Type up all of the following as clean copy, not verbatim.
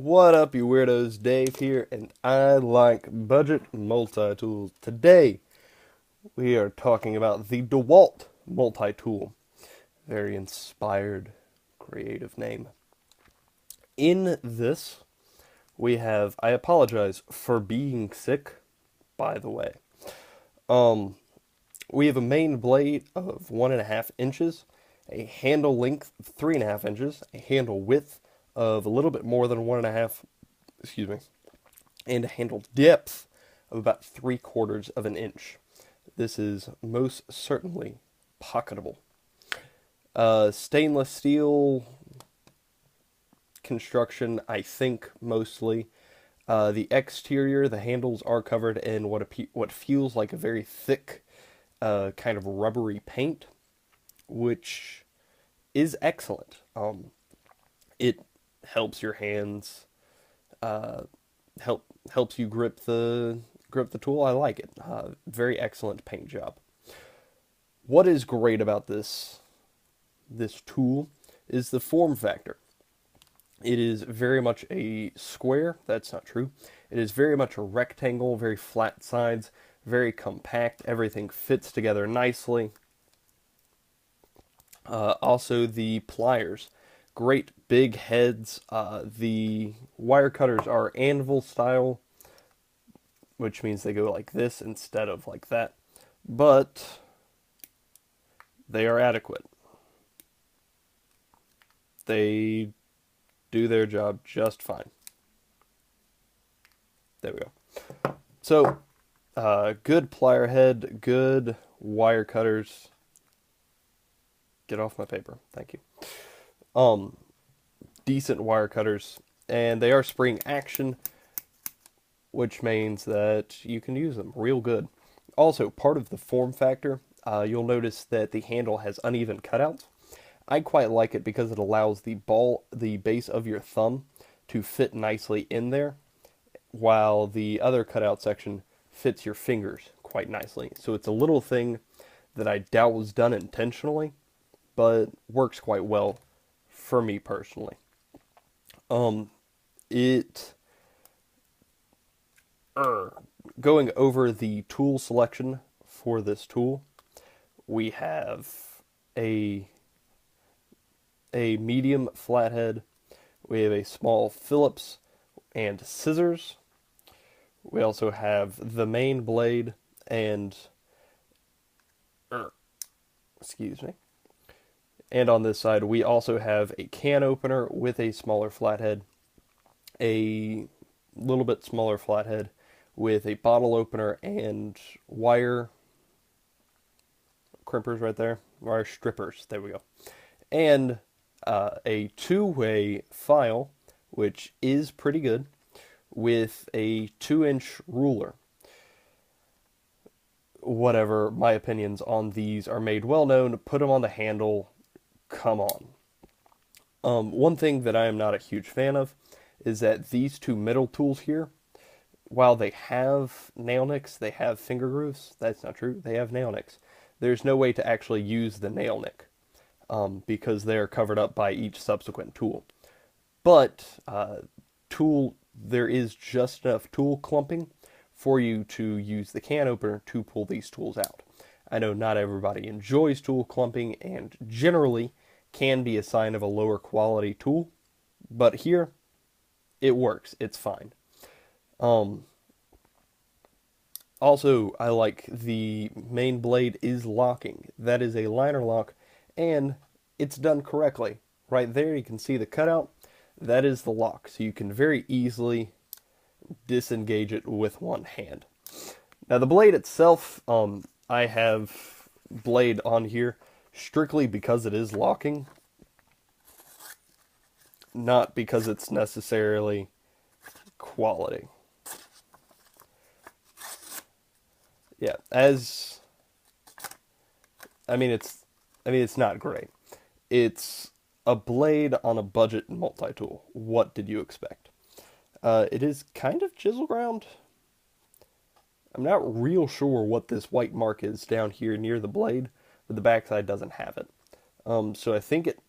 What up, you weirdos? Dave here, and I like budget multi-tools. Today, we are talking about the DeWalt Multitool. Very inspired, creative name. In this, we have, I apologize for being sick, by the way. Um, we have a main blade of 1.5 inches, a handle length of 3.5 inches, a handle width of a little bit more than 1.5, excuse me, and a handle depth of about 3/4 of an inch. This is most certainly pocketable. Stainless steel construction, I think, mostly. The exterior, the handles are covered in what feels like a very thick, kind of rubbery paint, which is excellent. It helps your hands, uh, helps you grip the tool. I like it. Very excellent paint job. What is great about this tool is the form factor. It is very much a square. That's not true. It is very much a rectangle, very flat sides, very compact. Everything fits together nicely. Also, the pliers. Great big heads. The wire cutters are anvil style, which means they go like this instead of like that. But they are adequate. They do their job just fine. There we go. So, good plier head, good wire cutters. Get off my paper. Thank you. Decent wire cutters, and they are spring action, which means that you can use them real good. Also, part of the form factor, you'll notice that the handle has uneven cutouts. I quite like it because it allows the base of your thumb to fit nicely in there, while the other cutout section fits your fingers quite nicely. So it's a little thing that I doubt was done intentionally, but works quite well for me personally. It Going over the tool selection for this tool, we have a medium flathead, we have a small Phillips and scissors. We also have the main blade and excuse me. And on this side, we also have a can opener with a smaller flathead, a little bit smaller flathead with a bottle opener and wire crimpers right there, wire strippers, there we go. And a two-way file, which is pretty good, with a 2-inch ruler. Whatever, my opinions on these are made well known. Put them on the handle. Come on. One thing that I am not a huge fan of is that these two middle tools here, while they have nail nicks, they have finger grooves. That's not true. They have nail nicks. There's no way to actually use the nail nick because they are covered up by each subsequent tool. But there is just enough tool clumping for you to use the can opener to pull these tools out. I know not everybody enjoys tool clumping, and generally can be a sign of a lower quality tool, but here it works. It's fine. Also, I like the main blade is locking. That is a liner lock, and it's done correctly. Right there, you can see the cutout. That is the lock, so you can very easily disengage it with one hand. Now, the blade itself, I have blade on here strictly because it is locking, not because it's necessarily quality. Yeah, it's not great. It's a blade on a budget multi-tool. What did you expect? It is kind of chisel ground. I'm not real sure what this white mark is down here near the blade, but the backside doesn't have it. So I think it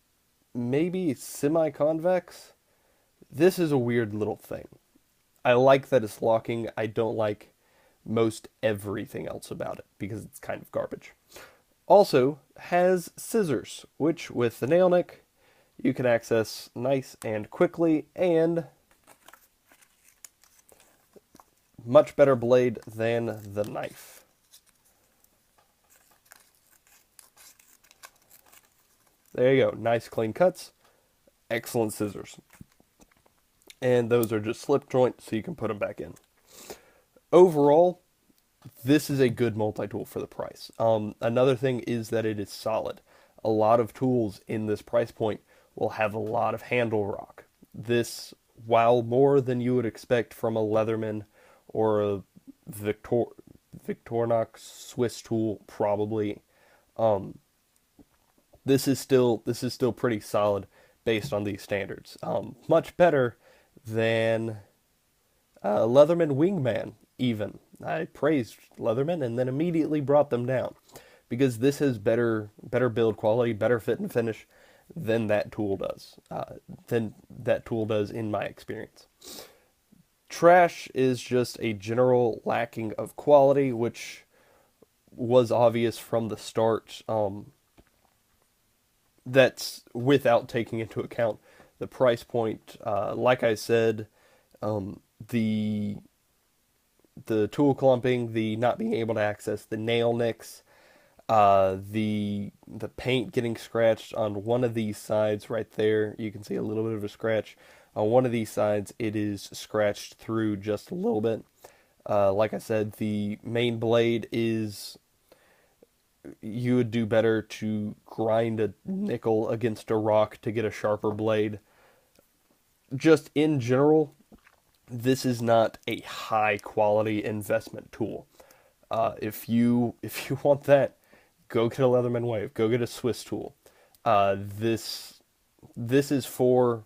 may be semi-convex. This is a weird little thing. I like that it's locking. I don't like most everything else about it because it's kind of garbage. Also has scissors, which with the nail nick you can access nice and quickly, and much better blade than the knife. There you go, nice clean cuts, excellent scissors. And those are just slip joint, so you can put them back in. Overall, this is a good multi-tool for the price. Another thing is that it is solid. A lot of tools in this price point will have a lot of handle rock. This, while more than you would expect from a Leatherman or a Victorinox Swiss tool, probably, this is still pretty solid based on these standards. Much better than Leatherman Wingman, even. I praised Leatherman and then immediately brought them down because this has better build quality, better fit and finish than that tool does. In my experience. Trash is just a general lacking of quality, which was obvious from the start. That's without taking into account the price point. Like I said, the tool clumping, the not being able to access the nail nicks, the paint getting scratched on one of these sides right there. You can see a little bit of a scratch. On one of these sides, it is scratched through just a little bit. Like I said, the main blade is... You would do better to grind a nickel against a rock to get a sharper blade. Just in general, this is not a high quality investment tool. If you want that, go get a Leatherman Wave. Go get a Swiss tool. This is for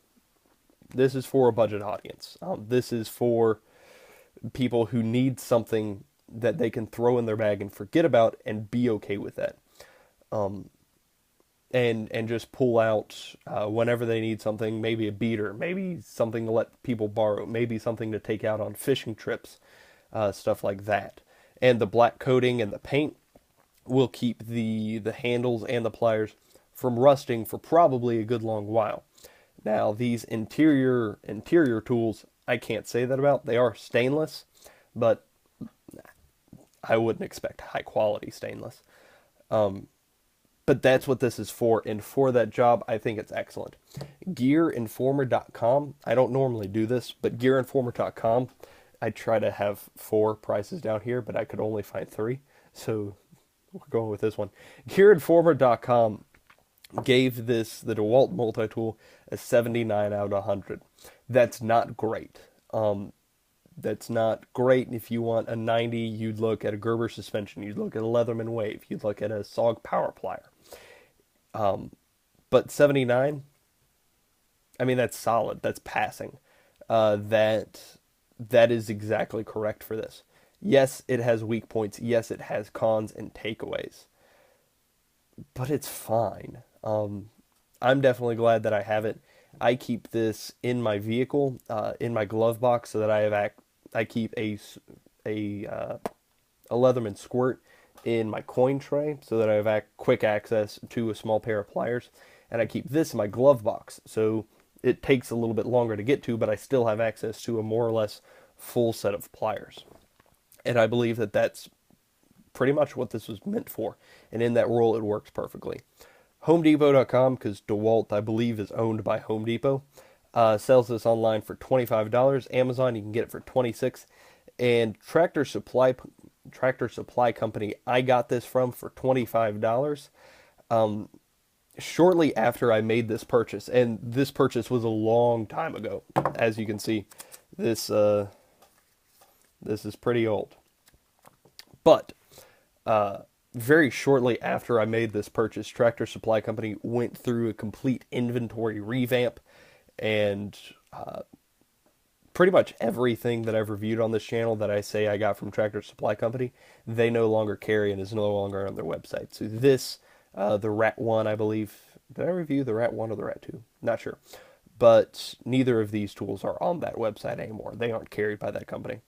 a budget audience. This is for people who need something that they can throw in their bag and forget about and be okay with that. And just pull out whenever they need something, maybe a beater, maybe something to let people borrow, maybe something to take out on fishing trips, stuff like that. And the black coating and the paint will keep the handles and the pliers from rusting for probably a good long while. Now, these interior tools, I can't say that about. They are stainless, but I wouldn't expect high quality stainless. But that's what this is for, and for that job, I think it's excellent. GearInformer.com, I don't normally do this, but GearInformer.com, I try to have 4 prices down here, but I could only find 3, so we're going with this one. GearInformer.com gave the DeWalt Multitool a 79 out of 100. That's not great. That's not great. If you want a 90, you'd look at a Gerber suspension, you'd look at a Leatherman Wave, you'd look at a SOG power plier. But 79, I mean, that's solid. That's passing. That is exactly correct for this. Yes, it has weak points. Yes, it has cons and takeaways. But it's fine. I'm definitely glad that I have it. I keep this in my vehicle, in my glove box, so that I keep a Leatherman squirt in my coin tray, so that I have quick access to a small pair of pliers, and I keep this in my glove box, so it takes a little bit longer to get to, but I still have access to a more or less full set of pliers. And I believe that that's pretty much what this was meant for, and in that role it works perfectly. HomeDepot.com, because DeWalt, I believe, is owned by Home Depot, sells this online for $25. Amazon, you can get it for $26. And Tractor Supply Company, I got this from for $25. Shortly after I made this purchase, and this purchase was a long time ago. As you can see, this is pretty old. But very shortly after I made this purchase, Tractor Supply Company went through a complete inventory revamp, and pretty much everything that I've reviewed on this channel that I say I got from Tractor Supply Company, they no longer carry and is no longer on their website. So this, the Rat 1, I believe, did I review the Rat 1 or the Rat 2? Not sure. but neither of these tools are on that website anymore. They aren't carried by that company.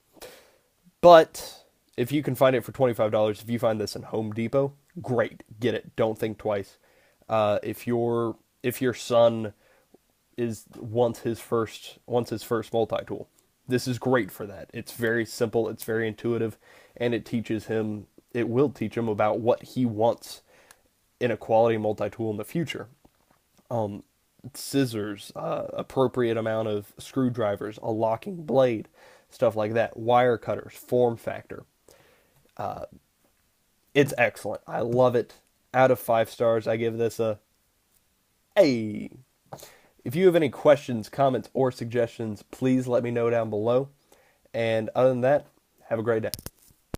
But if you can find it for $25, if you find this in Home Depot, great, get it. Don't think twice. If your son wants his first multi-tool, this is great for that. It's very simple, it's very intuitive, and it will teach him about what he wants in a quality multi-tool in the future. Scissors, appropriate amount of screwdrivers, a locking blade, stuff like that, wire cutters, form factor. It's excellent. I love it. Out of 5 stars, I give this a A. If you have any questions, comments, or suggestions, please let me know down below. And other than that, have a great day.